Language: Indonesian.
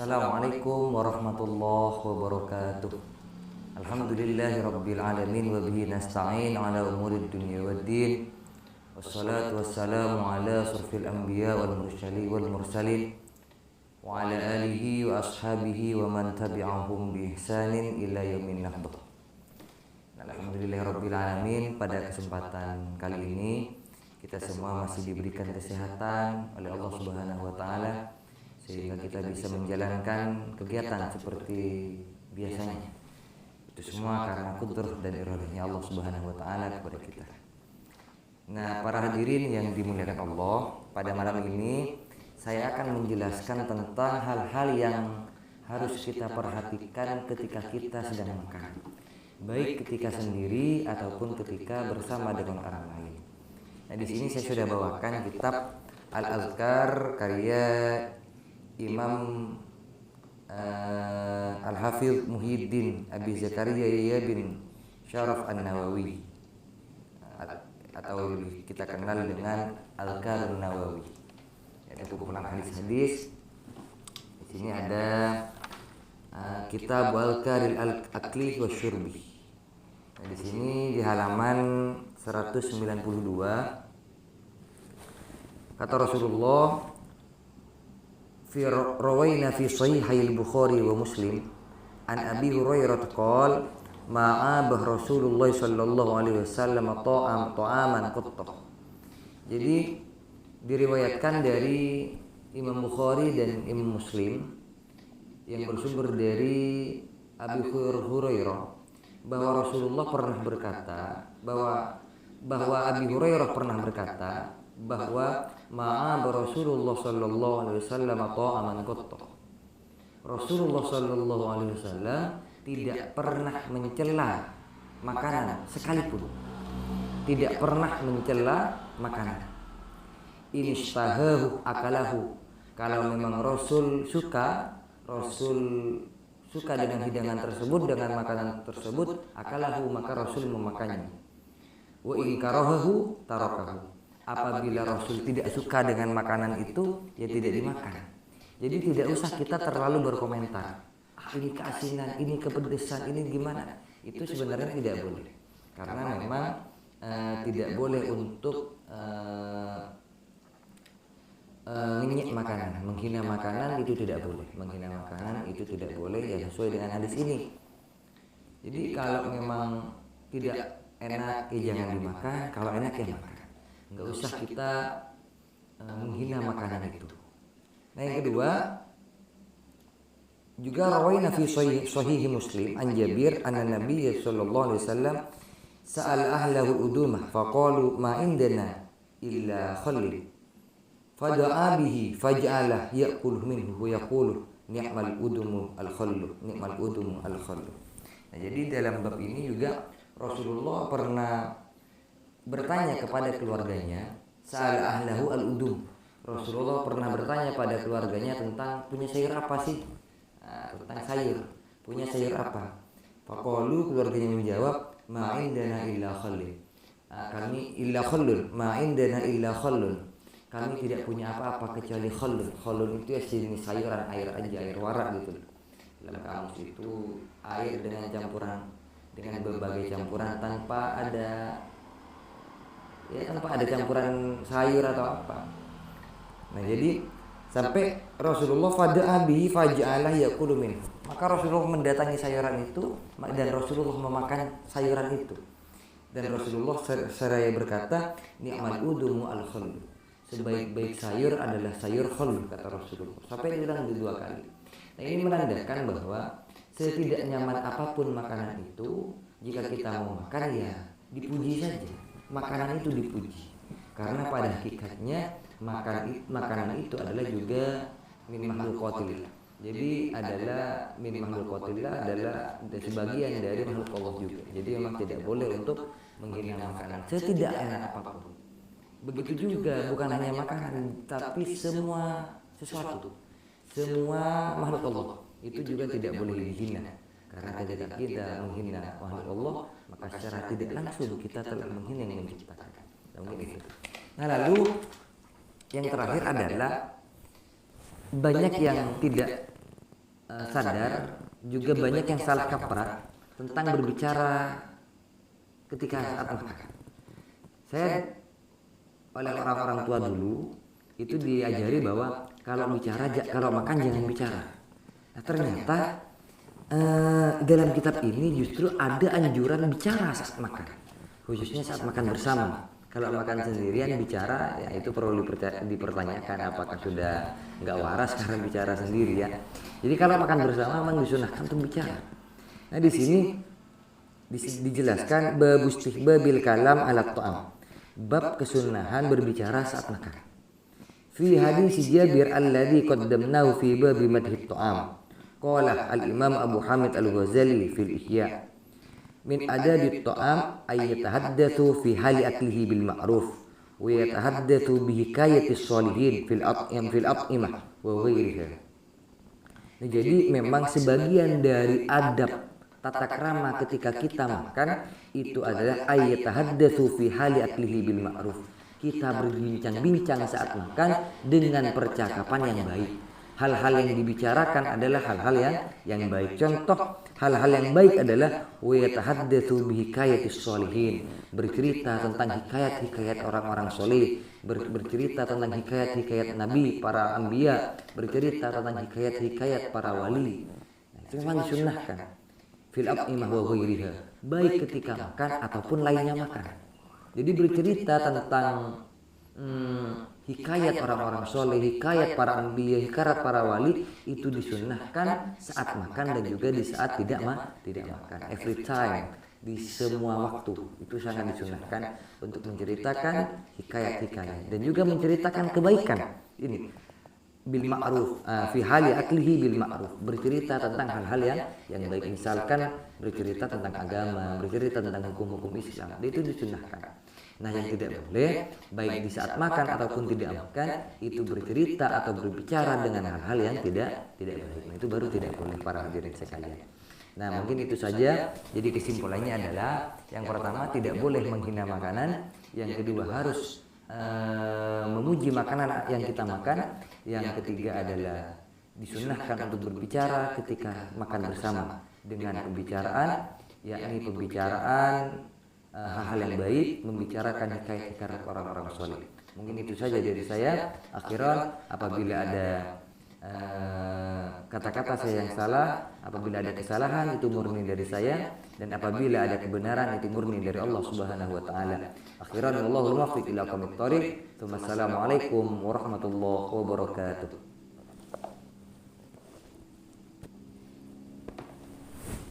Assalamualaikum warahmatullahi wabarakatuh. Alhamdulillahirabbil alamin wa bihi nasta'in ala umurid dunya waddin. Wassalatu wassalamu ala asrofil anbiya wal mursalin wa ala alihi wa ashabihi wa man tabi'ahum bi ihsanin ila yaumin nahdah. Alhamdulillahirabbil alamin, pada kesempatan kali ini kita semua masih diberikan kesehatan oleh Allah Subhanahu wa taala sehingga kita bisa menjalankan kegiatan seperti biasanya. Itu semua karena kudrah dan iradahnya Allah Subhanahu wa taala kepada kita. Nah, para hadirin yang dimuliakan Allah, pada malam ini saya akan menjelaskan tentang hal-hal yang harus kita perhatikan ketika kita sedang makan, baik ketika sendiri ataupun ketika bersama dengan orang lain. Nah, di sini saya sudah bawakan kitab Al-Azkar karya Imam Al-Hafidh Muhyiddin Abi Zakaria Yahya bin Syaraf An-Nawawi, atau kita kenal dengan Al-Azkar An-Nawawi. Ada kumpulan hadis-hadis. Di sini ada Kitab Al-Azkar Al-Akli wa Syurbi. Nah, di sini di halaman 192 kata Rasulullah, rawaina fi sahihai al-Bukhari wa Muslim an Abi Hurairah qala ma'abah Rasulullah sallallahu alaihi wasallam ta'aman qattah. Jadi diriwayatkan dari Imam Bukhari dan Imam Muslim yang bersumber dari Abi Hurairah bahwa Rasulullah pernah berkata bahwa Abi Hurairah pernah berkata bahwa ma'ab Rasulullah sallallahu alaihi wasallam ta'aman qattah. Rasulullah sallallahu alaihi wasallam tidak pernah mencela makanan sekalipun. Tidak pernah mencela makanan. Inishtahahu akalahu. Kalau memang Rasul suka dengan hidangan tersebut, dengan makanan tersebut, akalahu, maka Rasul memakannya. Wa in karahahu tarakahu. Apabila Rasul tidak suka dengan makanan itu, ya tidak dimakan. Jadi tidak usah kita terlalu berkomentar. Ini keasinan, ini kepedesan, ini gimana? Itu sebenarnya tidak boleh. Karena memang tidak boleh untuk ngenyek makanan, menghina makanan itu tidak boleh. Menghina makanan itu tidak boleh, ya sesuai dengan hadis ini. Jadi kalau memang tidak enak, ya jangan dimakan. Kalau enak, ya makan. Enggak usah kita menghina makanan itu. Nah, yang kedua, juga rawaina fi sahih Muslim an Jabir anna Nabiy sallallahu alaihi wasallam sa'al ahlahu udumah faqalu ma indana illa khallil fada'a bihi faj'ala ya'kul minhu wa yaqulu ni'mal udumu al-khallu ni'mal udumu al-khallu. Nah, jadi dalam bab ini juga Rasulullah pernah bertanya kepada keluarganya, sa'al ahlahu al-udum. Rasulullah pernah bertanya pada keluarganya tentang punya sayur apa sih? Tentang sayur, punya sayur apa? Faqalu, keluarganya menjawab, ma indana illa khallun. Kami illa khallun, ma indana illa khallun. Kami tidak punya apa-apa kecuali khallun. Khallun itu ya jenis sayuran, air aja, air warak gitu. Dalam kamus itu air dengan berbagai campuran tanpa ada campuran sayur atau apa. Nah, jadi sampai Rasulullah fada'a bihi faj'alah ya'kulu min. Maka Rasulullah mendatangi sayuran itu dan Rasulullah memakan sayuran itu. Dan Rasulullah seraya berkata, ni'mal udumu al-khallu. Sebaik-baik sayur adalah sayur khall, kata Rasulullah. Sampai diulang dua kali. Nah, ini menandakan bahwa setidak nyaman apapun makanan itu, jika kita mau makan, ya dipuji saja. Makanan itu dipuji karena pada hakikatnya makanan itu adalah juga min makhluqatillah. Jadi adalah min makhluqatillah, adalah sebagian dari makhluk Allah juga. Jadi memang tidak boleh untuk menghina makanan setidak enak apapun. Begitu juga bukan hanya makanan, tapi semua sesuatu, semua makhluk Allah itu juga tidak boleh dihina. Karena ketika kita menghina makhluk Allah, maka secara tidak langsung kita telah menghina yang menciptakan. Nah, lalu yang terakhir adalah banyak yang tidak sadar juga banyak yang salah kaprah tentang berbicara ketika saat makan. Saya oleh orang-orang tua dulu itu diajari bahwa kalau makan jangan bicara. Nah, ternyata dalam kitab ini justru ada anjuran bicara saat makan, khususnya saat makan bersama. Kalau makan sendirian bicara, ya itu perlu dipertanyakan apakah sudah nggak waras karena bicara sendiri ya. Jadi kalau makan bersama memang disunahkan untuk bicara. Nah di sini dijelaskan bab istihbabil kalam ala ta'am, bab kesunahan berbicara saat makan. Fi hadis Jabir alladhi qaddamnahu fi bab madhi ta'am. Qala al-Imam Abu Hamid Al-Ghazali fil Ihya. Min adabi ta'am ay yatahaddatsu fi hali aklihi bil ma'ruf wa yatahaddatsu bi hikayati sholihin fil at'imah wa ghairiha. Nah, jadi memang sebagian dari adab tata krama ketika kita makan itu adalah ay yatahaddatsu fi hali aklihi bil ma'ruf. Kita berbincang-bincang saat makan dengan percakapan yang baik. Hal-hal yang dibicarakan adalah hal-hal yang baik. Contoh hal-hal yang baik adalah wa yatahaddatsu bi hikayatis sholihin, bercerita tentang hikayat-hikayat orang-orang soleh, bercerita tentang hikayat-hikayat nabi, para anbiya, bercerita tentang hikayat-hikayat para wali. Nah, itu memang disunnahkan fil at'imah wa ghairiha, baik ketika makan ataupun lainnya makan. Jadi bercerita tentang hikayat orang-orang soleh, hikayat para anbiya, hikayat para wali itu disunnahkan saat makan dan juga di saat tidak makan. Every time, di semua waktu itu sangat disunnahkan untuk menceritakan hikayat-hikayat dan juga menceritakan kebaikan. Ini bil ma'ruf, fi hali aklihi bil ma'ruf, bercerita tentang hal-hal yang baik, misalkan bercerita tentang agama, bercerita tentang hukum-hukum Islam, itu disunnahkan. Nah, yang tidak boleh baik di saat makan ataupun tidak makan itu bercerita atau berbicara dengan hal-hal yang tidak baik. Nah, itu baru tidak boleh para hadirin sekalian. Nah, mungkin itu saja. Jadi kesimpulannya adalah yang pertama tidak boleh menghina makanan, yang kedua harus memuji makanan yang kita makan, yang ketiga adalah disunnahkan untuk berbicara ketika makan bersama dengan pembicaraan, yakni pembicaraan hal-hal yang baik, membicarakan hikayat-hikayat orang-orang soleh. Mungkin itu saja dari saya. Akhiran, apabila ada kata-kata saya yang salah, apabila ada kesalahan itu murni dari saya, dan apabila ada kebenaran itu murni dari Allah Subhanahu wa taala. Akhiran, wallahul muwaffiq ila aqwamit thoriq. Wassalamualaikum warahmatullahi wabarakatuh.